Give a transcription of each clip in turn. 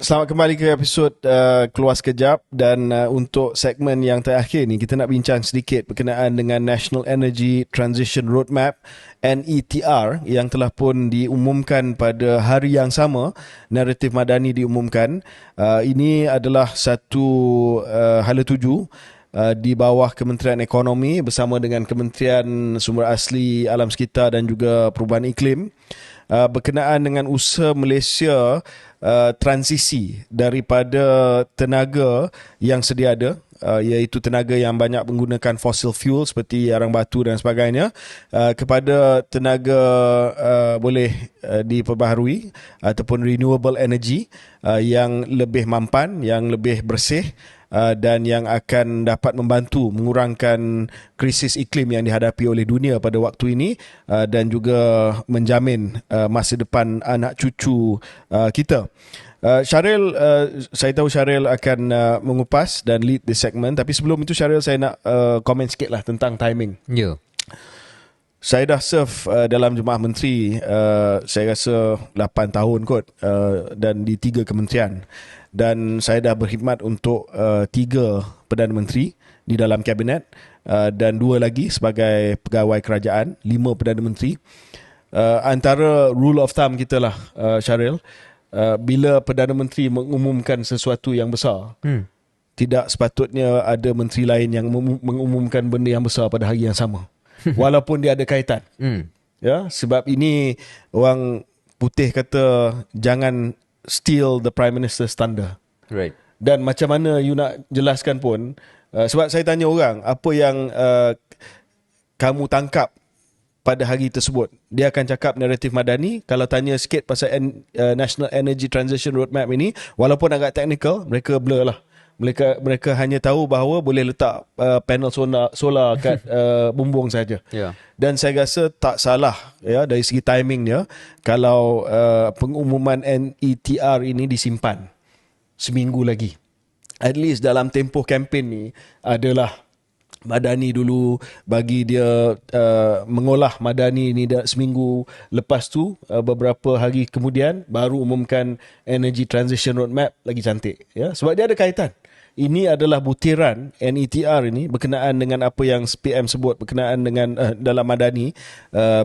Selamat kembali ke episod Keluar Sekejap, dan untuk segmen yang terakhir ni kita nak bincang sedikit berkenaan dengan National Energy Transition Roadmap NETR yang telah pun diumumkan pada hari yang sama. Naratif Madani diumumkan. Ini adalah satu hala tuju di bawah Kementerian Ekonomi bersama dengan Kementerian Sumber Asli Alam Sekitar dan juga Perubahan Iklim, berkenaan dengan usaha Malaysia transisi daripada tenaga yang sedia ada, iaitu tenaga yang banyak menggunakan fossil fuel seperti arang batu dan sebagainya, kepada tenaga boleh diperbaharui ataupun renewable energy yang lebih mampan, yang lebih bersih, dan yang akan dapat membantu mengurangkan krisis iklim yang dihadapi oleh dunia pada waktu ini, dan juga menjamin masa depan anak cucu kita. Syaril, saya tahu Syaril akan mengupas dan lead the segment, tapi sebelum itu Syaril, saya nak komen sikit lah tentang timing. Ya. Saya dah serve dalam Jemaah Menteri, saya rasa 8 tahun kot, dan di 3 kementerian. Dan saya dah berkhidmat untuk 3 Perdana Menteri di dalam kabinet, dan 2 lagi sebagai pegawai kerajaan, 5 Perdana Menteri. Antara rule of thumb kita lah, Syaril, bila Perdana Menteri mengumumkan sesuatu yang besar, tidak sepatutnya ada menteri lain yang mengumumkan benda yang besar pada hari yang sama. Walaupun dia ada kaitan. Ya, sebab ini orang putih kata jangan steal the Prime Minister's thunder. Right. Dan macam mana you nak jelaskan pun, sebab saya tanya orang, apa yang kamu tangkap pada hari tersebut, dia akan cakap naratif Madani. Kalau tanya sikit pasal National Energy Transition Roadmap ini, walaupun agak technical, mereka blur lah. Mereka hanya tahu bahawa boleh letak panel solar kat bumbung saja. Yeah. Dan saya rasa tak salah ya dari segi timingnya kalau pengumuman NETR ini disimpan seminggu lagi. At least dalam tempoh kempen ni adalah Madani dulu bagi dia mengolah Madani ni seminggu, lepas tu beberapa hari kemudian baru umumkan Energy Transition Roadmap, lagi cantik ya, sebab dia ada kaitan. Ini adalah butiran NETR ini berkenaan dengan apa yang PM sebut berkenaan dengan dalam Madani,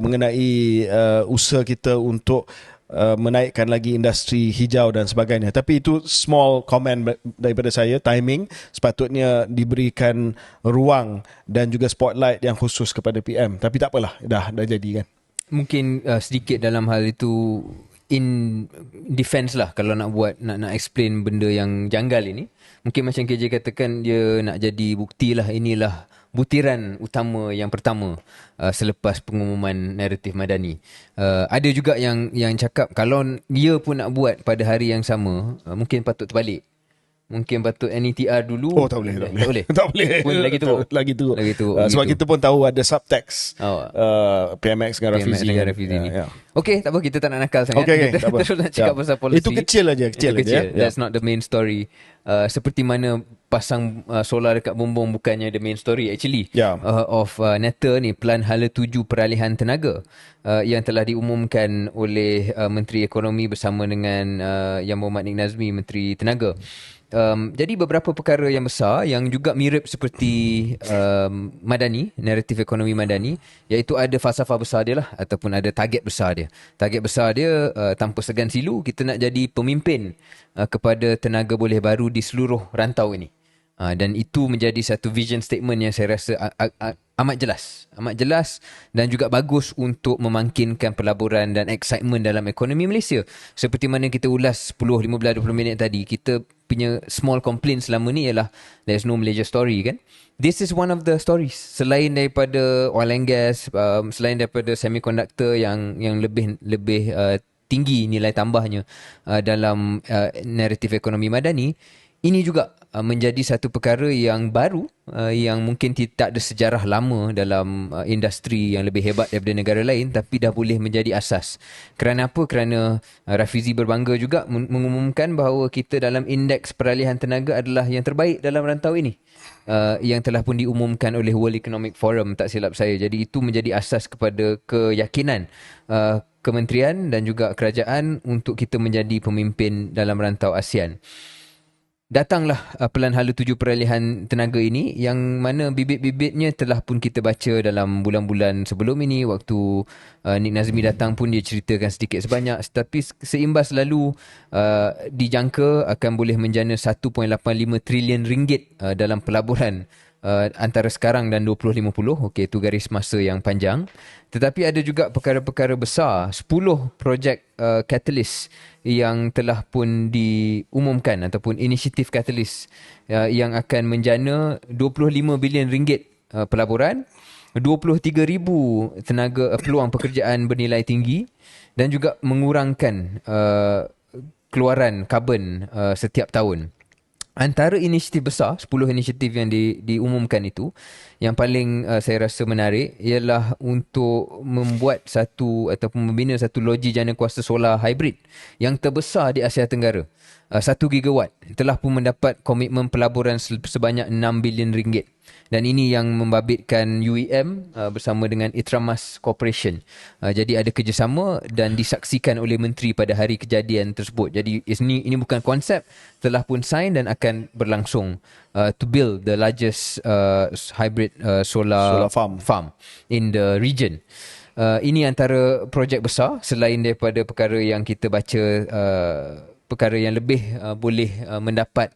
mengenai usaha kita untuk menaikkan lagi industri hijau dan sebagainya. Tapi itu small comment daripada saya. Timing sepatutnya diberikan ruang dan juga spotlight yang khusus kepada PM. Tapi tak apalah, dah jadi kan. Mungkin sedikit dalam hal itu in defense lah, kalau nak buat nak explain benda yang janggal ini. Mungkin macam KJ katakan, dia nak jadi bukti lah, inilah butiran utama yang pertama selepas pengumuman naratif Madani. Ada juga yang cakap kalau dia pun nak buat pada hari yang sama, mungkin patut terbalik. Mungkin patut NETR dulu. Oh, tak boleh. Tak boleh. Pun lagi teruk. Lagi teruk. Sebab gitu. kita pun tahu ada subtext. PMX dengan Rafizi. Ni. Okay, tak apa, kita tak nak nakal sangat. Okay, kita terus nak cakap pasal polisi. Itu kecil aja. That's not the main story. Seperti mana pasang solar dekat bumbung bukannya the main story actually of NETR ni, Pelan Hala Tuju Peralihan Tenaga, yang telah diumumkan oleh Menteri Ekonomi bersama dengan Yang Berhormat Nik Nazmi, Menteri Tenaga. Jadi beberapa perkara yang besar yang juga mirip seperti Madani, naratif ekonomi Madani, iaitu ada falsafah besar dia lah, ataupun ada target besar dia. Target besar dia, tanpa segan silu, kita nak jadi pemimpin kepada tenaga boleh baru di seluruh rantau ini. Dan itu menjadi satu vision statement yang saya rasa amat jelas dan juga bagus untuk memangkinkan pelaburan dan excitement dalam ekonomi Malaysia. Seperti mana kita ulas 10, 15, 20 minit tadi, kita punya small complaint selama ni ialah there's no Malaysia story kan. This is one of the stories. Selain daripada oil and gas, selain daripada semiconductor yang lebih tinggi nilai tambahnya dalam naratif ekonomi Madani, ini juga menjadi satu perkara yang baru, yang mungkin tak ada sejarah lama dalam industri yang lebih hebat daripada negara lain, tapi dah boleh menjadi asas. Kerana apa? Kerana Rafizi berbangga juga mengumumkan bahawa kita dalam indeks peralihan tenaga adalah yang terbaik dalam rantau ini, yang telah pun diumumkan oleh World Economic Forum, tak silap saya. Jadi itu menjadi asas kepada keyakinan kementerian dan juga kerajaan untuk kita menjadi pemimpin dalam rantau ASEAN. Datanglah Pelan Hala 7 Peralihan Tenaga ini, yang mana bibit-bibitnya telah pun kita baca dalam bulan-bulan sebelum ini. Waktu Nik Nazmi datang pun dia ceritakan sedikit sebanyak, tetapi seimbas lalu dijangka akan boleh menjana 1.85 trilion ringgit dalam pelaburan antara sekarang dan 2050. Okey, itu garis masa yang panjang. Tetapi ada juga perkara-perkara besar, 10 projek catalyst yang telah pun diumumkan ataupun inisiatif catalyst yang akan menjana 25 bilion ringgit pelaburan, 23,000 tenaga peluang pekerjaan bernilai tinggi, dan juga mengurangkan keluaran karbon setiap tahun. Antara inisiatif besar, 10 inisiatif yang diumumkan itu, yang paling saya rasa menarik ialah untuk membuat satu ataupun membina satu loji jana kuasa solar hybrid yang terbesar di Asia Tenggara. 1 gigawatt telah pun mendapat komitmen pelaburan sebanyak 6 bilion ringgit. Dan ini yang membabitkan UEM bersama dengan Itramas Corporation. Jadi ada kerjasama dan disaksikan oleh menteri pada hari kejadian tersebut. Jadi ini bukan konsep, telah pun sign dan akan berlangsung to build the largest hybrid solar farm in the region. Ini antara projek besar selain daripada perkara yang kita baca, perkara yang lebih boleh mendapat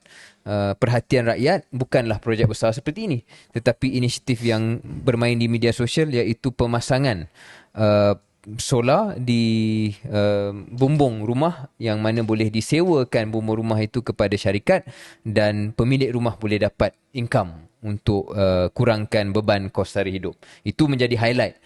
perhatian rakyat. Bukanlah projek besar seperti ini, tetapi inisiatif yang bermain di media sosial, iaitu pemasangan solar di bumbung rumah, yang mana boleh disewakan bumbung rumah itu kepada syarikat, dan pemilik rumah boleh dapat income untuk kurangkan beban kos sara hidup. Itu menjadi highlight.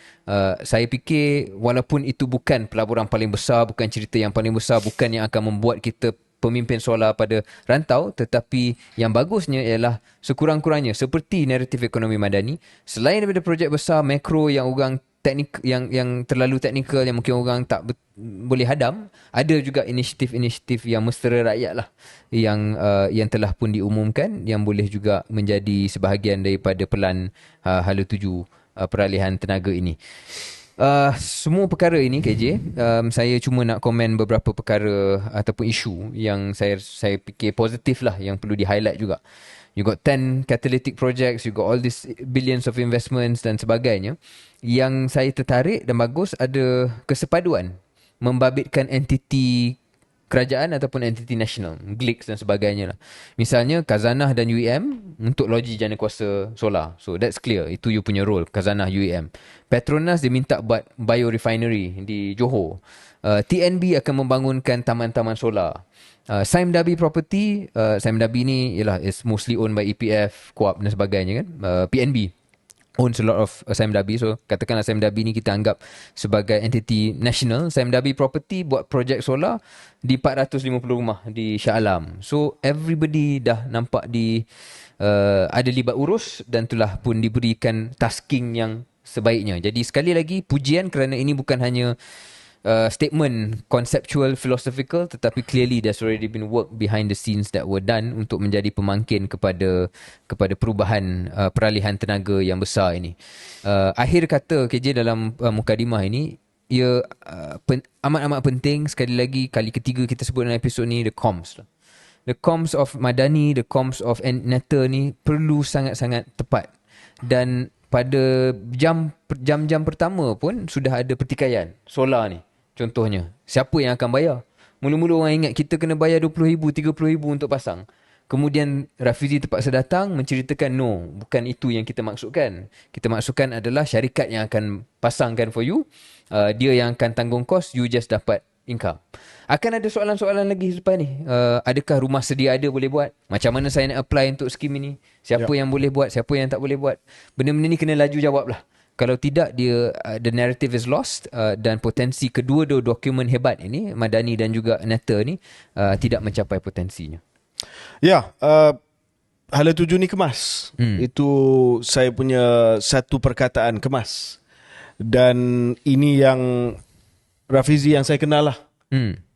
Saya fikir walaupun itu bukan pelaburan paling besar, bukan cerita yang paling besar, bukan yang akan membuat kita pemimpin solar pada rantau, tetapi yang bagusnya ialah sekurang-kurangnya seperti naratif ekonomi madani, selain daripada projek besar makro yang orang teknik, yang terlalu teknikal, yang mungkin orang tak boleh hadam, ada juga inisiatif-inisiatif yang mesra rakyat lah yang telah pun diumumkan, yang boleh juga menjadi sebahagian daripada Pelan Hala 7 Peralihan Tenaga ini. Semua perkara ini KJ, saya cuma nak komen beberapa perkara ataupun isu yang saya fikir positif lah, yang perlu di-highlight juga. You got 10 catalytic projects, you got all these billions of investments dan sebagainya. Yang saya tertarik dan bagus, ada kesepaduan membabitkan entiti kerajaan ataupun entiti nasional, GLICS dan sebagainya lah. Misalnya Khazanah dan UEM untuk loji jana kuasa solar. So that's clear, itu you punya role, Khazanah, UEM. Petronas dia minta buat biorefinery di Johor. TNB akan membangunkan taman-taman solar. Sime Darby Property, Sime Darby ni ialah is mostly owned by EPF, Co-op dan sebagainya kan. PNB owns a lot of Sime Darby. So katakanlah Sime Darby ni kita anggap sebagai entiti national. Sime Darby Property buat projek solar di 450 rumah di Shah Alam. So everybody dah nampak ada libat urus dan telah pun diberikan tasking yang sebaiknya. Jadi sekali lagi pujian, kerana ini bukan hanya statement conceptual, philosophical, tetapi clearly there's already been work behind the scenes that were done untuk menjadi pemangkin kepada perubahan peralihan tenaga yang besar ini. Akhir kata KJ dalam mukadimah ini, ia amat-amat penting. Sekali lagi, kali ketiga kita sebut dalam episod ni, the comms. The comms of Madani, the comms of Netta ni perlu sangat-sangat tepat. Dan pada jam-jam pertama pun sudah ada pertikaian solar ni. Contohnya, siapa yang akan bayar? Mula-mula orang ingat kita kena bayar RM20,000, RM30,000 untuk pasang. Kemudian Rafizi terpaksa datang menceritakan, no, bukan itu yang kita maksudkan. Kita maksudkan adalah syarikat yang akan pasangkan for you. Dia yang akan tanggung kos, you just dapat income. Akan ada soalan-soalan lagi selepas ni. Adakah rumah sedia ada boleh buat? Macam mana saya nak apply untuk skim ini? Siapa yang boleh buat? Siapa yang tak boleh buat? Benda-benda ni kena laju jawab lah. Kalau tidak, dia the narrative is lost, dan potensi kedua-dua dokumen hebat ini, Madani dan juga Netta ni, tidak mencapai potensinya. Ya, Hala Tuju ni kemas. Itu saya punya satu perkataan, kemas. Dan ini yang Rafizi yang saya kenal lah.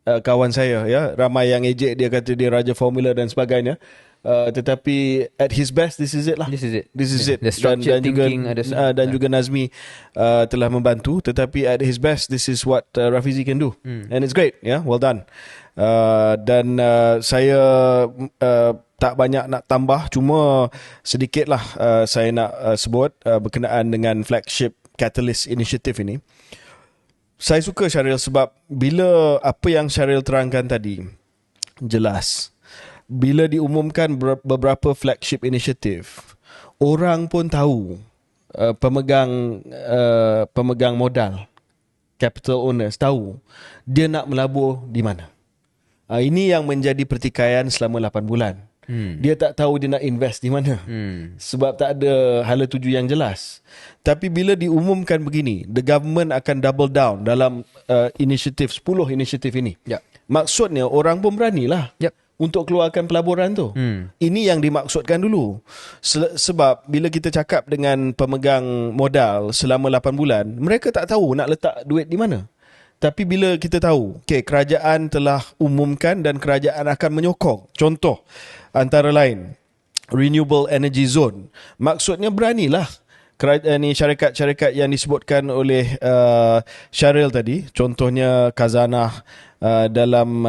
Kawan saya ya, ramai yang ejek dia kata dia raja formula dan sebagainya. Tetapi at his best, this is it lah. This is it. This is it. The structured thinking dan juga Nazmi telah membantu. Tetapi at his best, this is what Rafizi can do. And it's great. Yeah, well done. Dan saya tak banyak nak tambah, cuma sedikit lah saya nak sebut berkenaan dengan flagship Catalyst Initiative ini. Saya suka Syaril sebab bila apa yang Syaril terangkan tadi jelas. Bila diumumkan beberapa flagship initiative, orang pun tahu pemegang modal, capital owners tahu dia nak melabur di mana. Ini yang menjadi pertikaian selama 8 bulan. Dia tak tahu dia nak invest di mana. Sebab tak ada hala tuju yang jelas. Tapi bila diumumkan begini, the government akan double down dalam inisiatif 10 inisiatif ini. Maksudnya orang pun beranilah untuk keluarkan pelaburan tu. Ini yang dimaksudkan dulu. Sebab bila kita cakap dengan pemegang modal selama 8 bulan, mereka tak tahu nak letak duit di mana. Tapi bila kita tahu, kerajaan telah umumkan dan kerajaan akan menyokong. Contoh, antara lain, Renewable Energy Zone. Maksudnya beranilah ni syarikat-syarikat yang disebutkan oleh Syaril tadi, contohnya Khazanah dalam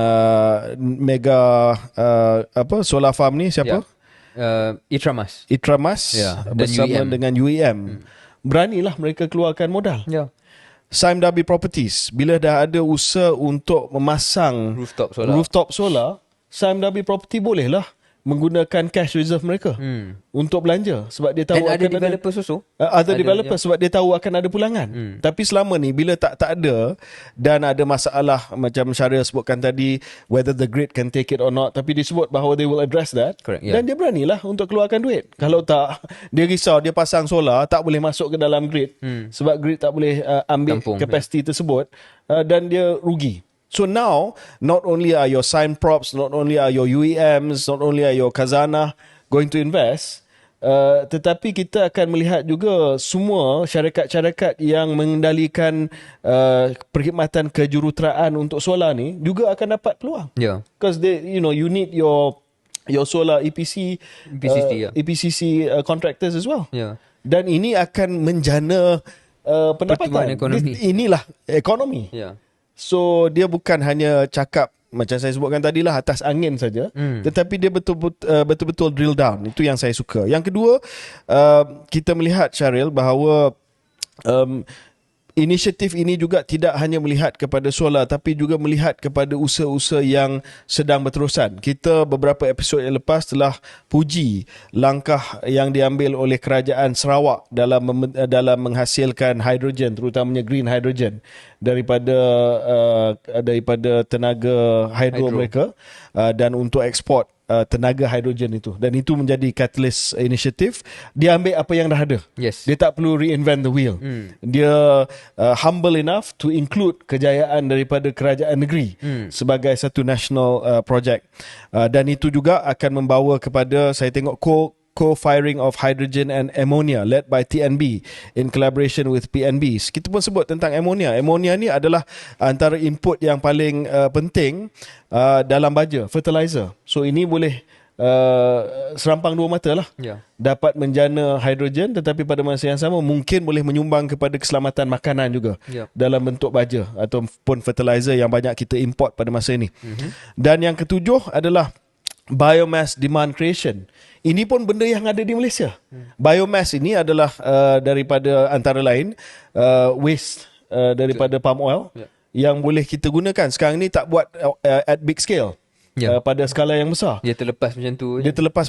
mega solar farm ni siapa? Itramas bersama UEM. Dengan UEM. Beranilah mereka keluarkan modal. Sime Darby Properties, bila dah ada usaha untuk memasang rooftop solar, Sime Darby Property bolehlah menggunakan cash reserve mereka untuk belanja sebab dia tahu dan akan ada developers also. Ada developers sebab dia tahu akan ada pulangan. Tapi selama ni bila tak ada dan ada masalah macam Syaril sebutkan tadi, whether the grid can take it or not, tapi disebut bahawa they will address that. Correct, dan dia beranilah untuk keluarkan duit. Kalau tak, dia risau dia pasang solar tak boleh masuk ke dalam grid sebab grid tak boleh ambil kapasiti tersebut dan dia rugi. So now, not only are your Sime Props, not only are your UEMs, not only are your Khazanah going to invest, tetapi kita akan melihat juga semua syarikat-syarikat yang mengendalikan perkhidmatan kejuruteraan untuk solar ni juga akan dapat peluang. Because you need your solar EPCC contractors as well. Dan ini akan menjana pendapatan. Inilah ekonomi. So dia bukan hanya cakap macam saya sebutkan tadi lah atas angin saja, tetapi dia betul-betul drill down. Itu yang saya suka. Yang kedua, kita melihat Syaril bahawa inisiatif ini juga tidak hanya melihat kepada solar tapi juga melihat kepada usaha-usaha yang sedang berterusan. Kita beberapa episod yang lepas telah puji langkah yang diambil oleh kerajaan Sarawak dalam menghasilkan hidrogen, terutamanya green hydrogen daripada tenaga hydro mereka dan untuk ekspor tenaga hidrogen itu. Dan itu menjadi catalyst initiative. Dia ambil apa yang dah ada. Dia tak perlu reinvent the wheel. Dia humble enough to include kejayaan daripada kerajaan negeri sebagai satu national project. Dan itu juga akan membawa kepada, saya tengok, co-firing of hydrogen and ammonia led by TNB in collaboration with PNB. Kita pun sebut tentang ammonia. Ammonia ni adalah antara input yang paling penting dalam baja, fertilizer. So ini boleh serampang dua mata lah. Dapat menjana hidrogen tetapi pada masa yang sama mungkin boleh menyumbang kepada keselamatan makanan juga dalam bentuk baja ataupun fertilizer yang banyak kita import pada masa ini. Dan yang ketujuh adalah biomass demand creation. Ini pun benda yang ada di Malaysia. Biomass ini adalah daripada antara lain waste daripada palm oil yang boleh kita gunakan. Sekarang ni tak buat at big scale. Pada skala yang besar. Dia terlepas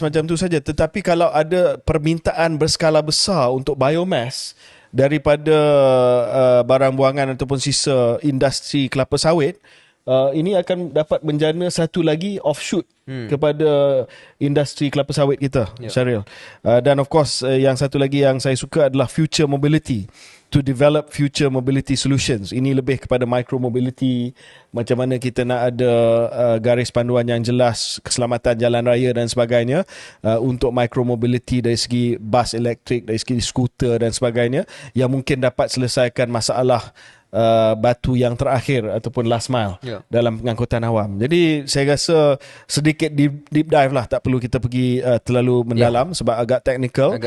macam tu saja. Tetapi kalau ada permintaan berskala besar untuk biomass daripada barang buangan ataupun sisa industri kelapa sawit, ini akan dapat menjana satu lagi offshoot kepada industri kelapa sawit kita, Syaril. Dan of course yang satu lagi yang saya suka adalah future mobility, to develop future mobility solutions. Ini lebih kepada micro mobility, macam mana kita nak ada garis panduan yang jelas, keselamatan jalan raya dan sebagainya, untuk micro mobility dari segi bas elektrik, dari segi skuter dan sebagainya, yang mungkin dapat selesaikan masalah batu yang terakhir ataupun last mile dalam pengangkutan awam. Jadi saya rasa sedikit deep dive lah, tak perlu kita pergi terlalu mendalam sebab agak technical.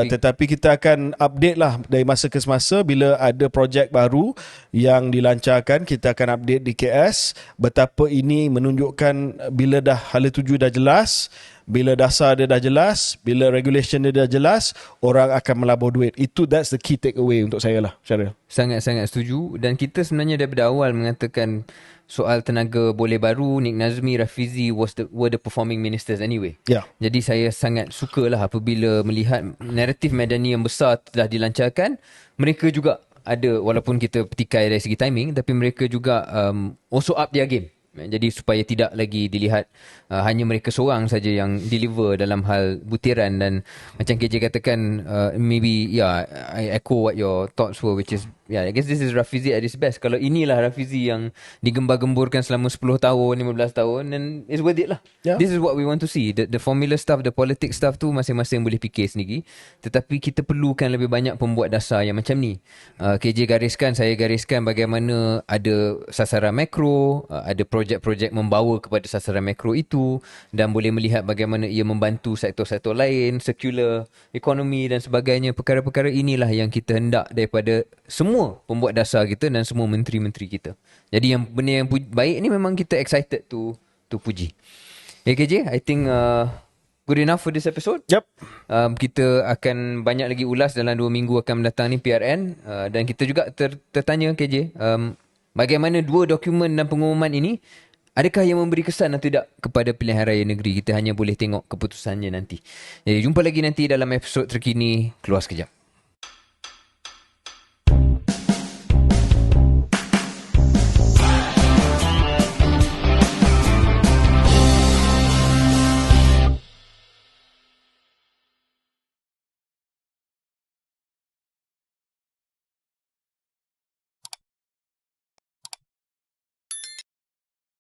Tetapi kita akan update lah dari masa ke semasa bila ada projek baru yang dilancarkan. Kita akan update di KS betapa ini menunjukkan bila dah hala tuju dah jelas, bila dasar dia dah jelas, bila regulation dia dah jelas, orang akan melabur duit. That's the key takeaway untuk saya lah, Syaril. Sangat-sangat setuju. Dan kita sebenarnya daripada awal mengatakan soal tenaga boleh baru, Nick Nazmi, Rafizi were the performing ministers anyway. Jadi saya sangat sukalah apabila melihat naratif Madani yang besar telah dilancarkan. Mereka juga ada, walaupun kita petikai dari segi timing, tapi mereka juga also up their game. Jadi supaya tidak lagi dilihat hanya mereka seorang saja yang deliver dalam hal butiran. Dan macam KJ katakan, maybe I echo what your thoughts were, which is I guess this is Rafizi at his best. Kalau inilah Rafizi yang digembar-gemburkan selama 10 tahun, 15 tahun, then it's worth it lah. This is what we want to see. The formula stuff, the politics stuff tu masing-masing boleh fikir sendiri. Tetapi kita perlukan lebih banyak pembuat dasar yang macam ni. KJ gariskan, saya gariskan bagaimana ada sasaran makro, ada projek-projek membawa kepada sasaran makro itu, dan boleh melihat bagaimana ia membantu sektor-sektor lain, circular economy dan sebagainya. Perkara-perkara inilah yang kita hendak daripada semua pembuat dasar kita dan semua menteri-menteri kita. Jadi yang benda yang baik ni memang kita excited to puji. KJ, I think good enough for this episode. Kita akan banyak lagi ulas dalam 2 minggu akan mendatang ni, PRN. Dan kita juga tertanya KJ, bagaimana 2 dokumen dan pengumuman ini, adakah yang memberi kesan atau tidak kepada pilihan raya negeri? Kita hanya boleh tengok keputusannya nanti. Jadi jumpa lagi nanti dalam episod terkini Keluar Sekejap.